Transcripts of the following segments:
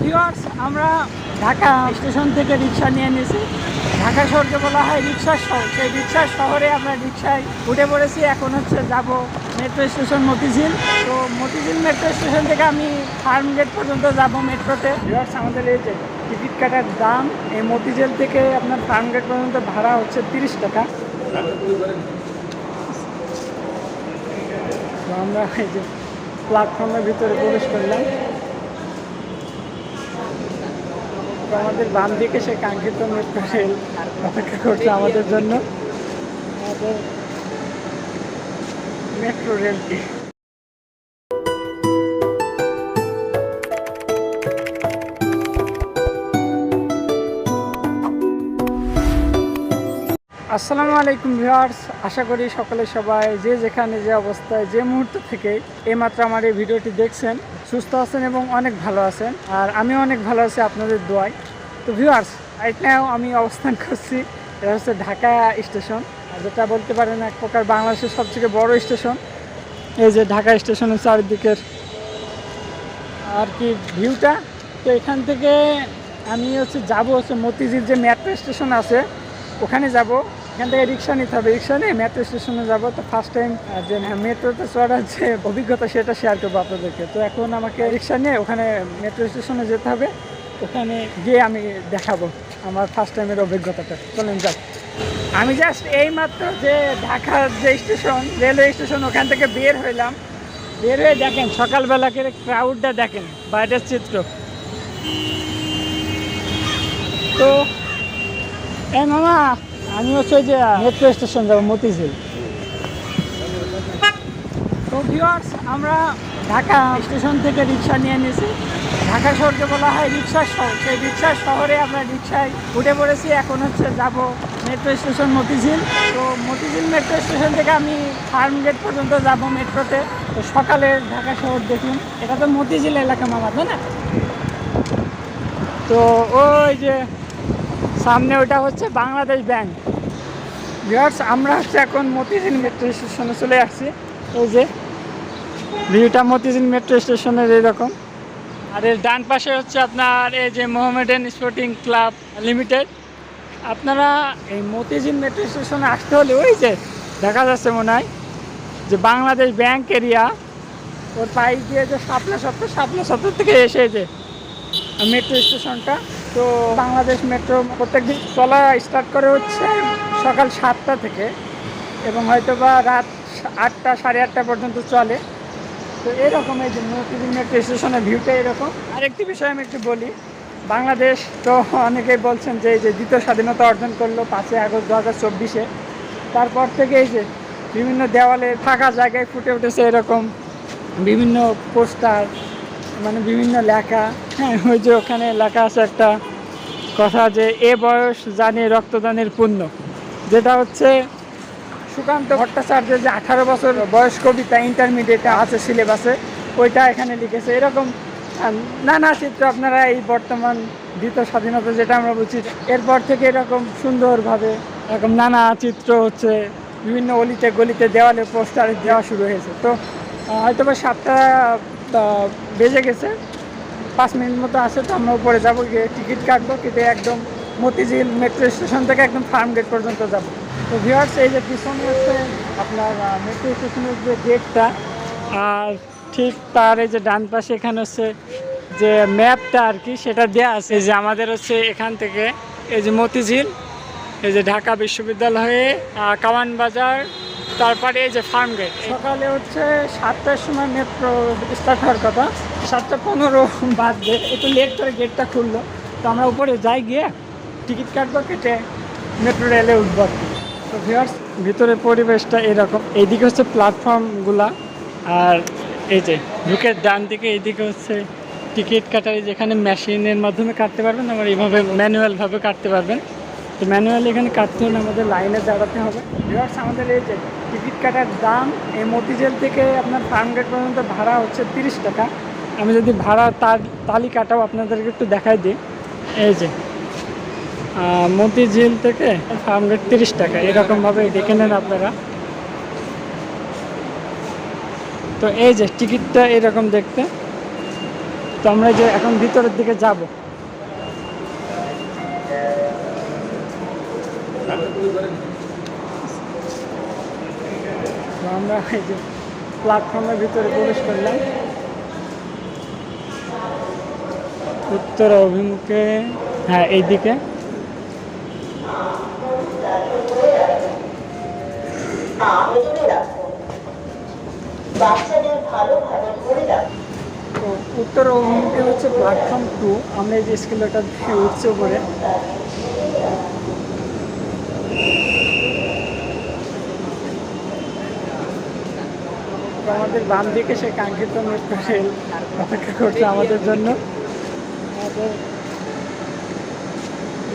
Viewers, আমরা Dhaka station থেকে রিক্সা নিয়ে নিয়েছি। ঢাকা শহরকে বলা হয় রিক্সার শহর। সেই রিক্সার শহরে আমরা রিক্সায় উঠে পড়েছি। এখন হচ্ছে যাব মেট্রো স্টেশন মতিঝিল। তো মতিঝিল মেট্রো স্টেশন থেকে আমি ফার্ম গেট পর্যন্ত যাব মেট্রোতে। ভিউয়ার্স, আমাদের এই যে টিকিট কাটার দাম, এই মতিঝিল থেকে আপনার ফার্ম গেট পর্যন্ত ভাড়া হচ্ছে 30 টাকা। তো আমরা এই যে প্ল্যাটফর্মের ভিতরে প্রবেশ করলাম। তো আমাদের বাম দিকে সে কাঙ্ক্ষিত মেট্রো রেল অপেক্ষা করছে আমাদের জন্য, আমাদের মেট্রো রেলটি। আসসালামু আলাইকুম ভিউয়ার্স, আশা করি সকলে সবাই যে যেখানে যে অবস্থায় যে মুহূর্ত থেকে এইমাত্র আমার এই ভিডিওটি দেখছেন সুস্থ আছেন এবং অনেক ভালো আছেন। আর আমিও অনেক ভালো আছি আপনাদের দোয়ায়। তো ভিউয়ার্স, রাইট নাও আমি অবস্থান করছি, এটা হচ্ছে ঢাকা স্টেশন, যেটা বলতে পারেন এক প্রকার বাংলাদেশের সবথেকে বড় স্টেশন। এই যে ঢাকা স্টেশনের চারিদিকের আর কি ভিউটা। তো এখান থেকে আমি যাবো মতিঝিল যে মেট্রো স্টেশন আছে ওখানে যাব। এখান থেকে রিক্সা নিতে হবে, রিক্সা নিয়ে মেট্রো স্টেশনে যাব। তো ফার্স্ট টাইম যে মেট্রোতে চড়ার যে অভিজ্ঞতা সেটা শেয়ার করবো আপনাদেরকে। তো এখন আমাকে রিক্সা নিয়ে ওখানে মেট্রো স্টেশনে যেতে হবে, ওখানে গিয়ে আমি দেখাবো আমার ফার্স্ট টাইমের অভিজ্ঞতাটা। চলেন যাই। আমি জাস্ট এইমাত্র যে ঢাকার যে স্টেশন, রেলওয়ে স্টেশন, ওখান থেকে বের হইলাম। বের হয়ে দেখেন সকালবেলাকে ক্রাউডটা দেখেন, বাইরের চিত্র। তো এই মামা, আমি হচ্ছে যে মেট্রো স্টেশন যাবো মতিঝিল। তো ভিউয়ার্স, আমরা ঢাকা স্টেশন থেকে রিক্সা নিয়ে নিয়েছি। ঢাকা শহরকে বলা হয় রিক্সার শহর। সেই রিক্সার শহরে আমরা রিক্সায় উঠে পড়েছি। এখন যাব মেট্রো স্টেশন মতিঝিল। তো মতিঝিল মেট্রো স্টেশন থেকে আমি ফার্ম গেট পর্যন্ত যাব মেট্রোতে। তো সকালে ঢাকা শহর দেখুন, এটা তো মতিঝিল এলাকা মামা, তাই না? তো ওই যে সামনে ওটা হচ্ছে বাংলাদেশ ব্যাংক। ভিউয়ার্স, আমরা এখন মতিঝিল মেট্রো স্টেশনে চলে আসছি। এই যে ভিউটা মতিঝিল মেট্রো স্টেশনের এইরকম। আর এর ডান পাশে হচ্ছে আপনার এই যে মোহামেডান স্পোর্টিং ক্লাব লিমিটেড। আপনারা এই মতিঝিল মেট্রো স্টেশনে আসতে হলে ওই যে দেখা যাচ্ছে মনে হয় যে বাংলাদেশ ব্যাংক এরিয়া, ওর পাইপ দিয়ে যে শাপলা সত্তর থেকে এসে যে মেট্রো স্টেশনটা। তো বাংলাদেশ মেট্রো প্রত্যেকদিন চলা স্টার্ট করে হচ্ছে সকাল 7টা থেকে, এবং হয়তো বা রাত 8টা সাড়ে 8টা পর্যন্ত চলে। তো এরকম এই যে মতিঝিল মেট্রো স্টেশনের ভিউটা এরকম। আরেকটি বিষয় আমি একটু বলি, বাংলাদেশ তো অনেকেই বলছেন যে এই যে দ্বিতীয় স্বাধীনতা অর্জন করলো 5ই আগস্ট 2024-এ। তারপর থেকে এই যে বিভিন্ন দেওয়ালে ফাঁকা জায়গায় ফুটে উঠেছে এরকম বিভিন্ন পোস্টার, মানে বিভিন্ন লেখা। হ্যাঁ, ওই যে ওখানে লেখা আছে একটা কথা যে এ বয়স জানে রক্তদানের পুণ্য, যেটা হচ্ছে সুকান্ত ভট্টাচার্যের যে 18 বছর বয়স কবিতা ইন্টারমিডিয়েটে আছে সিলেবাসে, ওইটা এখানে লিখেছে। এরকম নানা চিত্র আপনারা এই বর্তমান দ্বিতীয় স্বাধীনতা যেটা আমরা বুঝি, এরপর থেকে এরকম সুন্দরভাবে এরকম নানা চিত্র হচ্ছে বিভিন্ন অলিতে গলিতে দেওয়ালে পোস্টারে দেওয়া শুরু হয়েছে। তো হয়তো বা 7টা বেজে গেছে, 5 মিনিট মতো আছে। তো আমরা উপরে যাবো, গিয়ে টিকিট কাটবো, কেটে একদম মতিঝিল মেট্রো স্টেশন থেকে একদম ফার্ম গেট পর্যন্ত যাব। তো ভিউয়ার্স, এই যে পিছনে হচ্ছে আপনার মেট্রো স্টেশনের যে গেটটা, আর ঠিক তার এই যে ডান পাশে এখানে হচ্ছে যে ম্যাপটা আর কি সেটা দেওয়া আছে যে আমাদের হচ্ছে এখান থেকে এই যে মতিঝিল, এই যে ঢাকা বিশ্ববিদ্যালয়ে কাওয়ান বাজার, তারপরে এই যে ফার্ম গেট। সকালে হচ্ছে 7টার সময় মেট্রো স্টার্ট হওয়ার কথা, 7টা 15 বাজবে, একটু লেট করে গেটটা খুললো। তো আমরা উপরে যাই, গিয়ে টিকিট কাটবো, কেটে মেট্রো রেলে উঠবো। তো ভিউয়ার্স, ভিতরের পরিবেশটা এরকম। এইদিকে হচ্ছে প্ল্যাটফর্মগুলা, আর এই যে ঢুকে ডান দিকে এইদিকে হচ্ছে টিকিট কাটার, যেখানে মেশিনের মাধ্যমে কাটতে পারবেন, আবার এইভাবে ম্যানুয়ালভাবে কাটতে পারবেন। তো ম্যানুয়ালি এখানে কাটতে হলে আমাদের লাইনে দাঁড়াতে হবে। ভিউয়ার্স, আমাদের এই যে টিকিট কাটার দাম, এই মতিঝিল থেকে আপনার ফার্ম গেট পর্যন্ত ভাড়া হচ্ছে 30 টাকা। আমি যদি ভাড়া তালিকাটাও আপনাদেরকে একটু দেখাই দিই। এই যে মতিঝিল থেকে ফার্ম গেট 30 টাকা, এরকমভাবে দেখে নেন আপনারা। তো এই যে টিকিটটা এরকম দেখতে। তো আমরা যে এখন ভিতরের দিকে যাব। তো আমরা এই যে প্ল্যাটফর্মের ভিতরে প্রবেশ করলাম উত্তর অভিমুখে। হ্যাঁ, এইদিকে তো উত্তর অভিমুখে হচ্ছে প্ল্যাটফর্ম 2। আমরা এই যে স্কেলেটার দিকে উঠছি উপরে। আমাদের বাম দিকে সে কাঙ্ক্ষিত মেট্রো রেল অপেক্ষা করছে আমাদের জন্য, আমাদের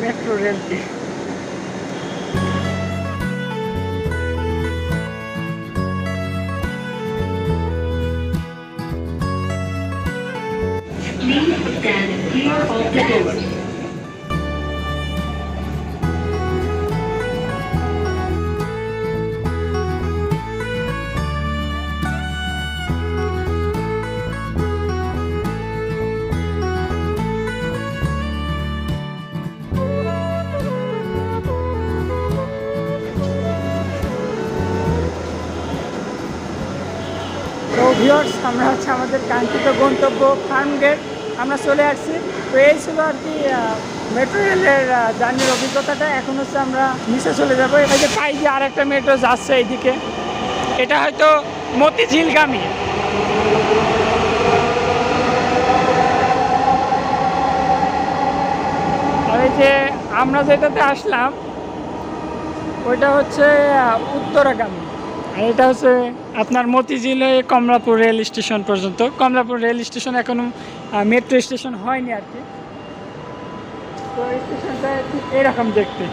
মেট্রো রেলটি। Please stand clear of the door. তো ভিউয়ার্স, আমরা হচ্ছে আমাদের কাঙ্ক্ষিত গন্তব্য ফার্মগেট আমরা চলে আসছি। তো এই ছিল আর কি মেট্রো রেলের জার্নির অভিজ্ঞতাটা। এখন হচ্ছে আমরা নিচে চলে যাবো। এই যে পাই যে আর একটা মেট্রো যাচ্ছে এইদিকে, এটা হয়তো মতিঝিলগামী। আর এই যে আমরা যেটাতে আসলাম ওইটা হচ্ছে উত্তরাগামী। আর এটা হচ্ছে আপনার মতিঝিল হয়ে কমলাপুর রেল স্টেশন পর্যন্ত। কমলাপুর রেল স্টেশন এখনও মেট্রো স্টেশন হয়নি আর কি। তো স্টেশনটা ঠিক এরকম দেখতে।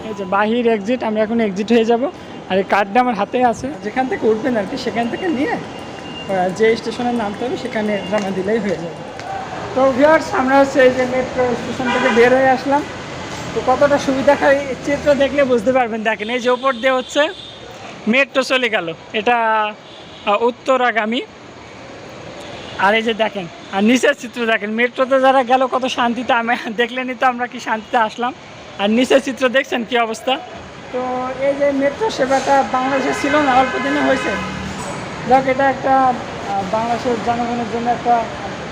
এই যে বাহির এক্সিট, আমরা এখন এক্সিট হয়ে যাব। আর এই কার্ডটা আমার হাতে আছে, যেখান থেকে উঠবেন আর কি সেখান থেকে নিয়ে যে স্টেশনে নামতে হবে সেখানে জমা দিলেই হয়ে যাবে। তো ভিউয়ার্স, আমরা হচ্ছে এই যে মেট্রো স্টেশন থেকে বের হয়ে আসলাম। তো কতটা সুবিধা খাই চিত্র দেখলে বুঝতে পারবেন। দেখেন এই যে ওপর দিয়ে হচ্ছে মেট্রো চলে গেল, এটা উত্তরাগামী। আর এই যে দেখেন, আর নিচের চিত্র দেখেন, মেট্রোতে যারা গেল কত শান্তিতে, আমি দেখলেনি তো আমরা কি শান্তিতে আসলাম। আর নিচের চিত্র দেখছেন কি অবস্থা। তো এই যে মেট্রো সেবাটা বাংলাদেশে ছিল না, অল্প দিনে হয়েছে। যাক, এটা একটা বাংলাদেশের জনগণের জন্য একটা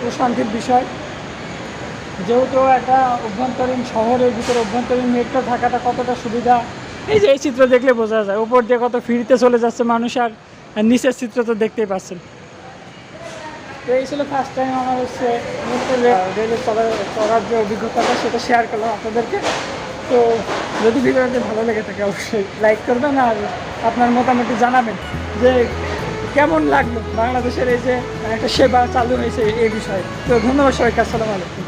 প্রশান্তির বিষয়। যেহেতু একটা অভ্যন্তরীণ শহরের ভিতরে অভ্যন্তরীণ মেট্রো থাকাটা কতটা সুবিধা, এই যে এই চিত্র দেখলে বোঝা যায়। উপর দিয়ে কত ফ্রিতে চলে যাচ্ছে মানুষ, আর নিচের চিত্র তো দেখতেই পাচ্ছেন। তো এই ছিল ফার্স্ট টাইম আমার হচ্ছে মেট্রো রেলে চড়ার যে অভিজ্ঞতাটা সেটা শেয়ার করলাম আপনাদেরকে। তো যদি ভিডিওটি ভালো লেগে থাকে অবশ্যই লাইক করবেন, আর আপনার মতামত জানাবেন যে কেমন লাগলো বাংলাদেশের এই যে একটা সেবা চালু হয়েছে এই বিষয়ে। তো ধন্যবাদ সবাইকে, আসসালামু আলাইকুম।